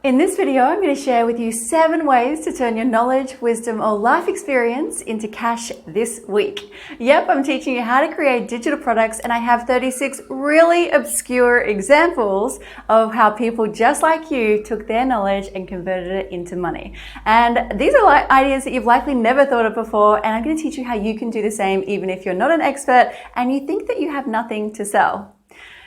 In this video, I'm going to share with you 7 ways to turn your knowledge, wisdom, or life experience into cash this week. Yep, I'm teaching you how to create digital products, and I have 36 really obscure examples of how people just like you took their knowledge and converted it into money. And these are ideas that you've likely never thought of before, and I'm going to teach you how you can do the same even if you're not an expert and you think that you have nothing to sell.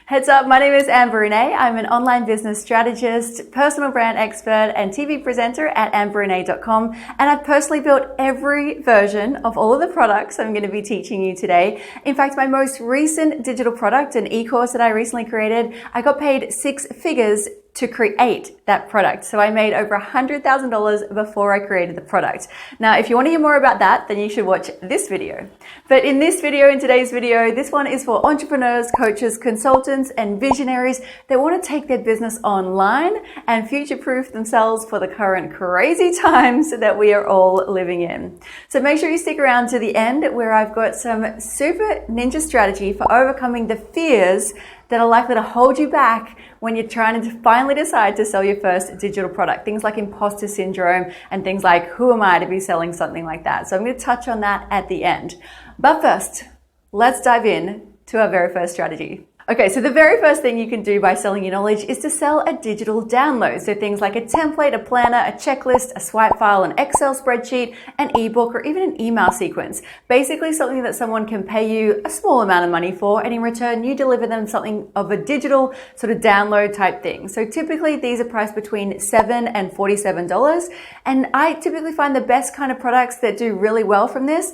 Heads up, my name is Amber Renae. I'm an online business strategist, personal brand expert, and TV presenter at amberrenae.com. And I've personally built every version of all of the products I'm going to be teaching you today. In fact, my most recent digital product, an e-course that I recently created, I got paid 6 figures to create that product. So I made over $100,000 before I created the product. Now, if you want to hear more about that, then you should watch this video. But in today's video, this one is for entrepreneurs, coaches, consultants, and visionaries that want to take their business online and future-proof themselves for the current crazy times that we are all living in. So make sure you stick around to the end where I've got some super ninja strategy for overcoming the fears that are likely to hold you back when you're trying to finally decide to sell your first digital product. Things like imposter syndrome and things like, who am I to be selling something like that? So I'm going to touch on that at the end. But first, let's dive in to our very first strategy. Okay, so the very first thing you can do by selling your knowledge is to sell a digital download. So things like a template, a planner, a checklist, a swipe file, an Excel spreadsheet, an ebook, or even an email sequence. Basically something that someone can pay you a small amount of money for, and in return you deliver them something of a digital sort of download type thing. So typically these are priced between $7 and $47. And I typically find the best kind of products that do really well from this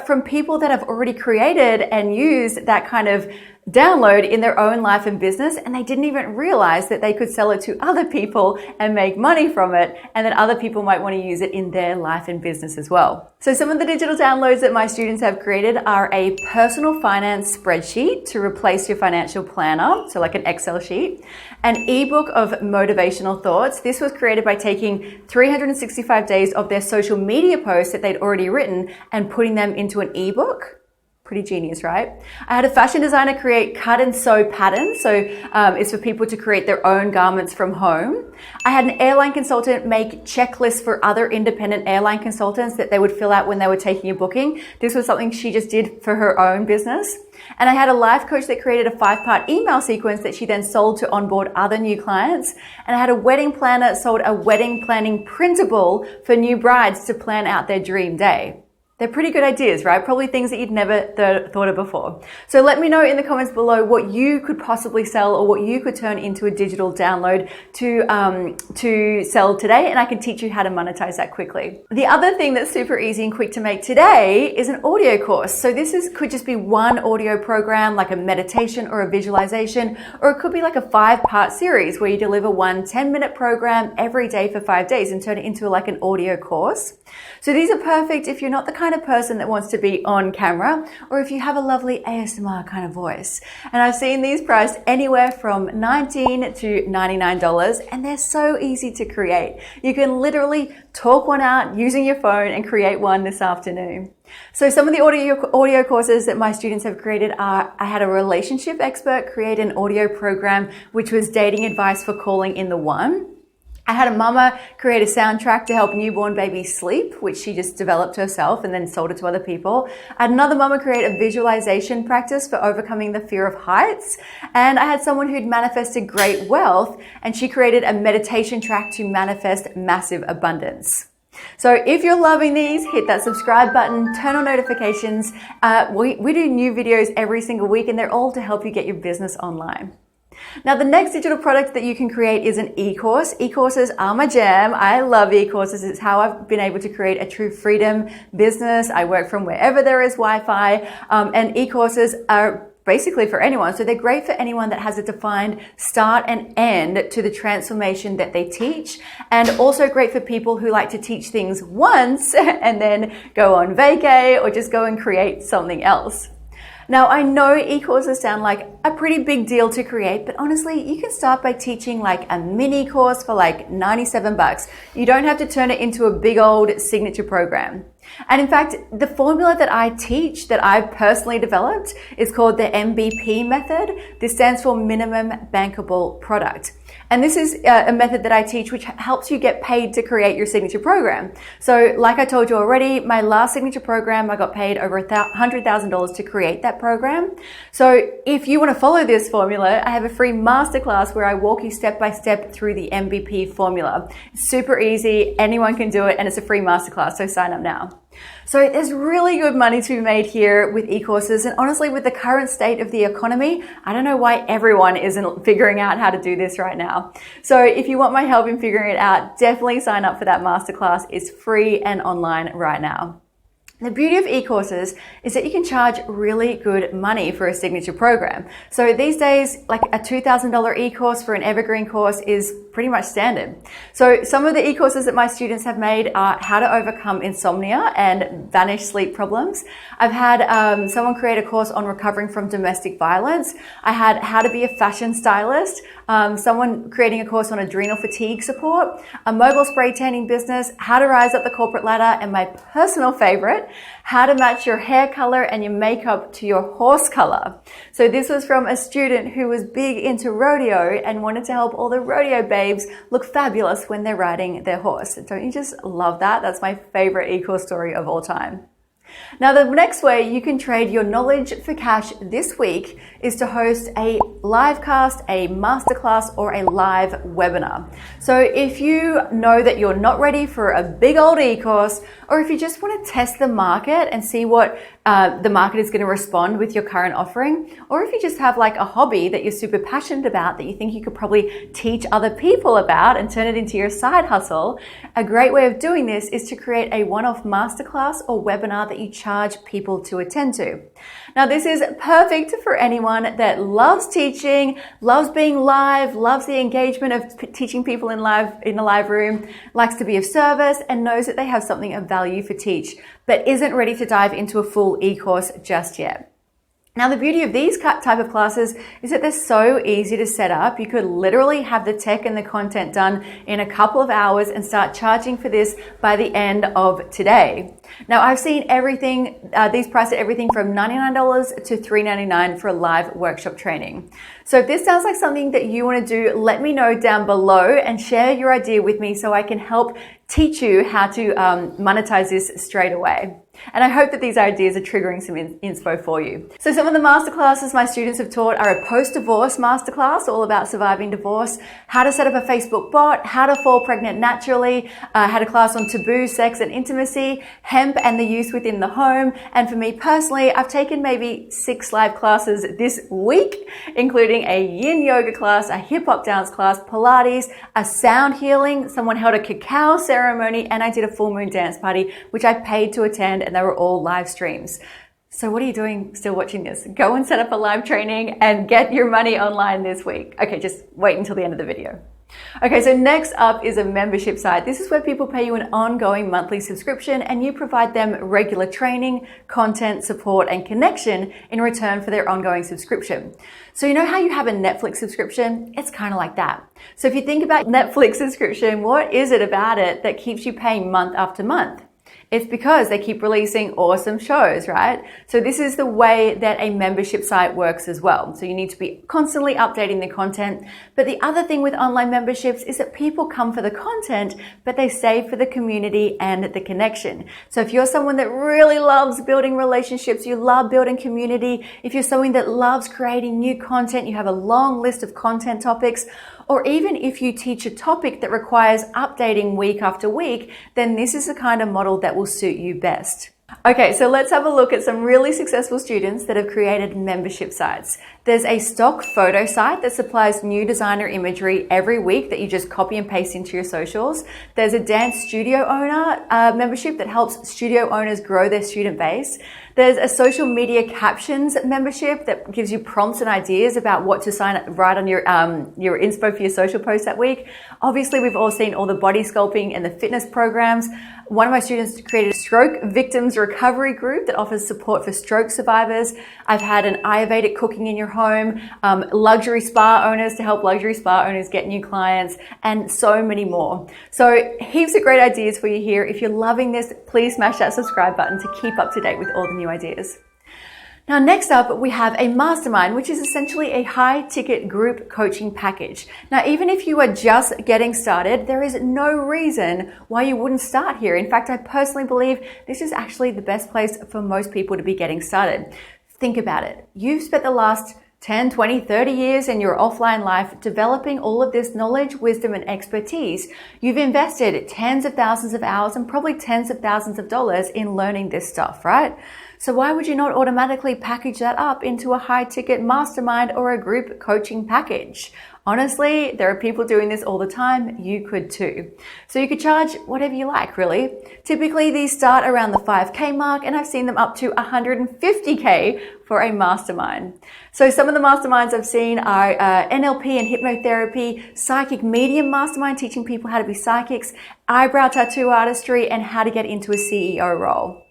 from people that have already created and used that kind of download in their own life and business, and they didn't even realize that they could sell it to other people and make money from it, and that other people might want to use it in their life and business as well. So some of the digital downloads that my students have created are a personal finance spreadsheet to replace your financial planner, so like an Excel sheet, an ebook of motivational thoughts. This was created by taking 365 days of their social media posts that they'd already written and putting them into an ebook. Pretty genius, right? I had a fashion designer create cut and sew patterns. So it's for people to create their own garments from home. I had an airline consultant make checklists for other independent airline consultants that they would fill out when they were taking a booking. This was something she just did for her own business. And I had a life coach that created a 5-part email sequence that she then sold to onboard other new clients. And I had a wedding planner that sold a wedding planning printable for new brides to plan out their dream day. They're pretty good ideas, right? Probably things that you'd never thought of before. So let me know in the comments below what you could possibly sell or what you could turn into a digital download to sell today, and I can teach you how to monetize that quickly. The other thing that's super easy and quick to make today is an audio course. So this could just be one audio program, like a meditation or a visualization, or it could be like a 5-part series where you deliver one 10-minute program every day for 5 days and turn it into like an audio course. So these are perfect if you're not the kind of person that wants to be on camera, or if you have a lovely ASMR kind of voice. And I've seen these priced anywhere from $19 to $99, and they're so easy to create. You can literally talk one out using your phone and create one this afternoon. So some of the audio courses that my students have created are, I had a relationship expert create an audio program which was dating advice for calling in the one. I had a mama create a soundtrack to help newborn babies sleep, which she just developed herself and then sold it to other people. I had another mama create a visualization practice for overcoming the fear of heights. And I had someone who'd manifested great wealth, and she created a meditation track to manifest massive abundance. So if you're loving these, hit that subscribe button, turn on notifications. We do new videos every single week, and they're all to help you get your business online. Now, the next digital product that you can create is an e-course. E-courses are my jam. I love e-courses. It's how I've been able to create a true freedom business. I work from wherever there is Wi-Fi, and e-courses are basically for anyone. So they're great for anyone that has a defined start and end to the transformation that they teach, and also great for people who like to teach things once and then go on vacay or just go and create something else. Now, I know e-courses sound like a pretty big deal to create, but honestly, you can start by teaching like a mini course for like $97. You don't have to turn it into a big old signature program. And in fact, the formula that I teach, that I personally developed, is called the MBP method. This stands for Minimum Bankable Product. And this is a method that I teach which helps you get paid to create your signature program. So like I told you already, my last signature program, I got paid over $100,000 to create that program. So if you want to follow this formula, I have a free masterclass where I walk you step by step through the MBP formula. It's super easy, anyone can do it, and it's a free masterclass, so sign up now. So there's really good money to be made here with e-courses, and honestly, with the current state of the economy, I don't know why everyone isn't figuring out how to do this right now. So if you want my help in figuring it out, definitely sign up for that masterclass. It's free and online right now. The beauty of e-courses is that you can charge really good money for a signature program. So these days, like a $2,000 e-course for an evergreen course is pretty much standard. So some of the e-courses that my students have made are how to overcome insomnia and vanish sleep problems. I've had someone create a course on recovering from domestic violence. I had how to be a fashion stylist. Someone creating a course on adrenal fatigue support, a mobile spray tanning business, how to rise up the corporate ladder, and my personal favorite, how to match your hair color and your makeup to your horse color. So this was from a student who was big into rodeo and wanted to help all the rodeo babes look fabulous when they're riding their horse. Don't you just love that? That's my favorite e-course story of all time. Now, the next way you can trade your knowledge for cash this week is to host a live cast, a masterclass, or a live webinar. So if you know that you're not ready for a big old e-course, or if you just want to test the market and see what the market is going to respond with your current offering, or if you just have like a hobby that you're super passionate about that you think you could probably teach other people about and turn it into your side hustle, a great way of doing this is to create a one-off masterclass or webinar that you charge people to attend to. Now, this is perfect for anyone that loves teaching, loves being live, loves the engagement of teaching people in a live room, likes to be of service, and knows that they have something of value for teach, but isn't ready to dive into a full e-course just yet. Now, the beauty of these type of classes is that they're so easy to set up. You could literally have the tech and the content done in a couple of hours and start charging for this by the end of today. Now, I've seen everything, these prices everything from $99 to $399 for a live workshop training. So if this sounds like something that you want to do, let me know down below and share your idea with me so I can help teach you how to monetize this straight away. And I hope that these ideas are triggering some inspo for you. So some of the masterclasses my students have taught are a post-divorce masterclass, all about surviving divorce, how to set up a Facebook bot, how to fall pregnant naturally, had a class on taboo, sex and intimacy, hemp and the use within the home. And for me personally, I've taken maybe 6 live classes this week, including a yin yoga class, a hip hop dance class, Pilates, a sound healing, someone held a cacao ceremony, and I did a full moon dance party, which I paid to attend, and they were all live streams. So what are you doing still watching this? Go and set up a live training and get your money online this week. Okay, just wait until the end of the video. Okay, so next up is a membership site. This is where people pay you an ongoing monthly subscription and you provide them regular training, content, support, and connection in return for their ongoing subscription. So you know how you have a Netflix subscription? It's kind of like that. So if you think about Netflix subscription, what is it about it that keeps you paying month after month? It's because they keep releasing awesome shows, right? So this is the way that a membership site works as well. So you need to be constantly updating the content. But the other thing with online memberships is that people come for the content, but they stay for the community and the connection. So if you're someone that really loves building relationships, you love building community, if you're someone that loves creating new content, you have a long list of content topics, or even if you teach a topic that requires updating week after week, then this is the kind of model that will suit you best. Okay, so let's have a look at some really successful students that have created membership sites. There's a stock photo site that supplies new designer imagery every week that you just copy and paste into your socials. There's a dance studio owner membership that helps studio owners grow their student base. There's a social media captions membership that gives you prompts and ideas about what to write on your inspo for your social post that week. Obviously, we've all seen all the body sculpting and the fitness programs. One of my students created a stroke victims a recovery group that offers support for stroke survivors. I've had an Ayurvedic cooking in your home, luxury spa owners to help luxury spa owners get new clients, and so many more. So heaps of great ideas for you here. If you're loving this, please smash that subscribe button to keep up to date with all the new ideas. Now, next up, we have a mastermind, which is essentially a high-ticket group coaching package. Now, even if you are just getting started, there is no reason why you wouldn't start here. In fact, I personally believe this is actually the best place for most people to be getting started. Think about it. You've spent the last 10, 20, 30 years in your offline life developing all of this knowledge, wisdom, and expertise. You've invested tens of thousands of hours and probably tens of thousands of dollars in learning this stuff, right? So why would you not automatically package that up into a high-ticket mastermind or a group coaching package? Honestly, there are people doing this all the time. You could too. So you could charge whatever you like, really. Typically, these start around the 5K mark, and I've seen them up to 150K for a mastermind. So some of the masterminds I've seen are NLP and hypnotherapy, psychic medium mastermind, teaching people how to be psychics, eyebrow tattoo artistry, and how to get into a CEO role.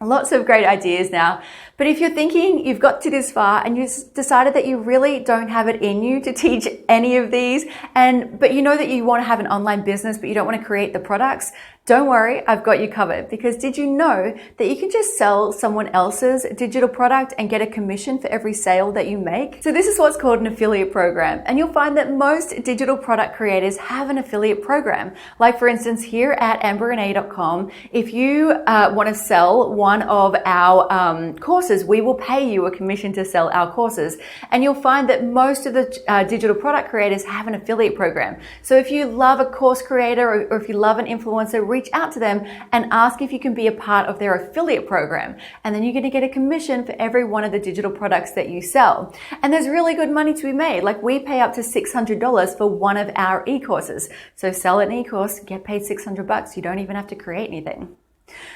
Lots of great ideas now. But if you're thinking you've got to this far and you've decided that you really don't have it in you to teach any of these, but you know that you want to have an online business, but you don't want to create the products, don't worry, I've got you covered. Because did you know that you can just sell someone else's digital product and get a commission for every sale that you make? So this is what's called an affiliate program. And you'll find that most digital product creators have an affiliate program. Like for instance, here at amberrenae.com, if you want to sell one of our courses, we will pay you a commission to sell our courses. And you'll find that most of the digital product creators have an affiliate program. So if you love a course creator or if you love an influencer, reach out to them and ask if you can be a part of their affiliate program. And then you're going to get a commission for every one of the digital products that you sell. And there's really good money to be made. Like we pay up to $600 for one of our e-courses. So sell an e-course, get paid $600. You don't even have to create anything.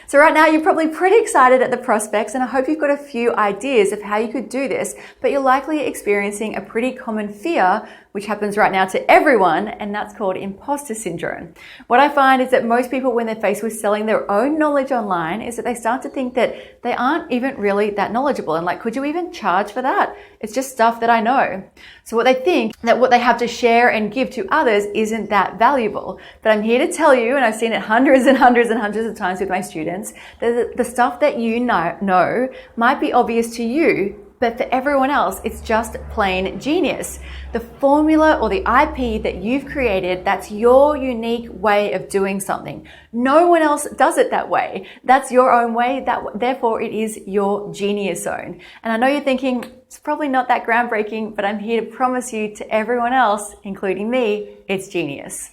So right now you're probably pretty excited at the prospects, and I hope you've got a few ideas of how you could do this, but you're likely experiencing a pretty common fear which happens right now to everyone, and that's called imposter syndrome. What I find is that most people, when they're faced with selling their own knowledge online, is that they start to think that they aren't even really that knowledgeable, and like, could you even charge for that? It's just stuff that I know. So what they think that what they have to share and give to others isn't that valuable. But I'm here to tell you, and I've seen it hundreds and hundreds and hundreds of times with my students, that the stuff that you know might be obvious to you, but for everyone else, it's just plain genius. The formula or the IP that you've created, that's your unique way of doing something. No one else does it that way. That's your own way. Therefore, it is your genius zone. And I know you're thinking, it's probably not that groundbreaking, but I'm here to promise you to everyone else, including me, it's genius.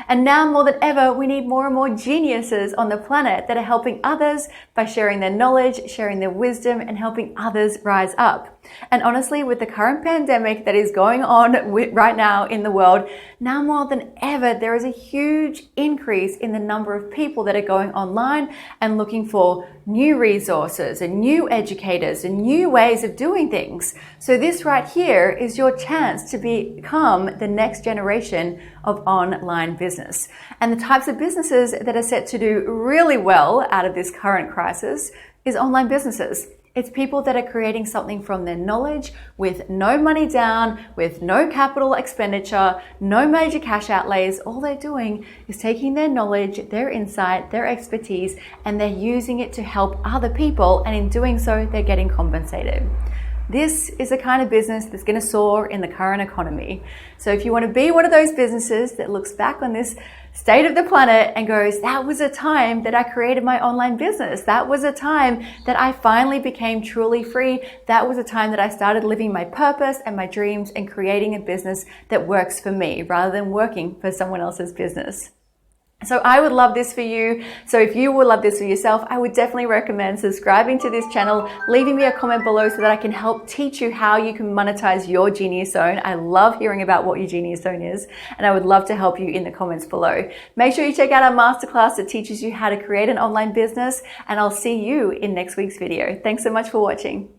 And now more than ever, we need more and more geniuses on the planet that are helping others by sharing their knowledge, sharing their wisdom, and helping others rise up. And honestly, with the current pandemic that is going on right now in the world, now more than ever, there is a huge increase in the number of people that are going online and looking for new resources and new educators and new ways of doing things. So this right here is your chance to become the next generation of online business. And the types of businesses that are set to do really well out of this current crisis is online businesses. It's people that are creating something from their knowledge with no money down, with no capital expenditure, no major cash outlays. All they're doing is taking their knowledge, their insight, their expertise, and they're using it to help other people. And in doing so, they're getting compensated. This is the kind of business that's going to soar in the current economy. So if you want to be one of those businesses that looks back on this state of the planet and goes, that was a time that I created my online business. That was a time that I finally became truly free. That was a time that I started living my purpose and my dreams and creating a business that works for me rather than working for someone else's business. So I would love this for you. So if you would love this for yourself, I would definitely recommend subscribing to this channel, leaving me a comment below so that I can help teach you how you can monetize your genius zone. I love hearing about what your genius zone is, and I would love to help you in the comments below. Make sure you check out our masterclass that teaches you how to create an online business, and I'll see you in next week's video. Thanks so much for watching.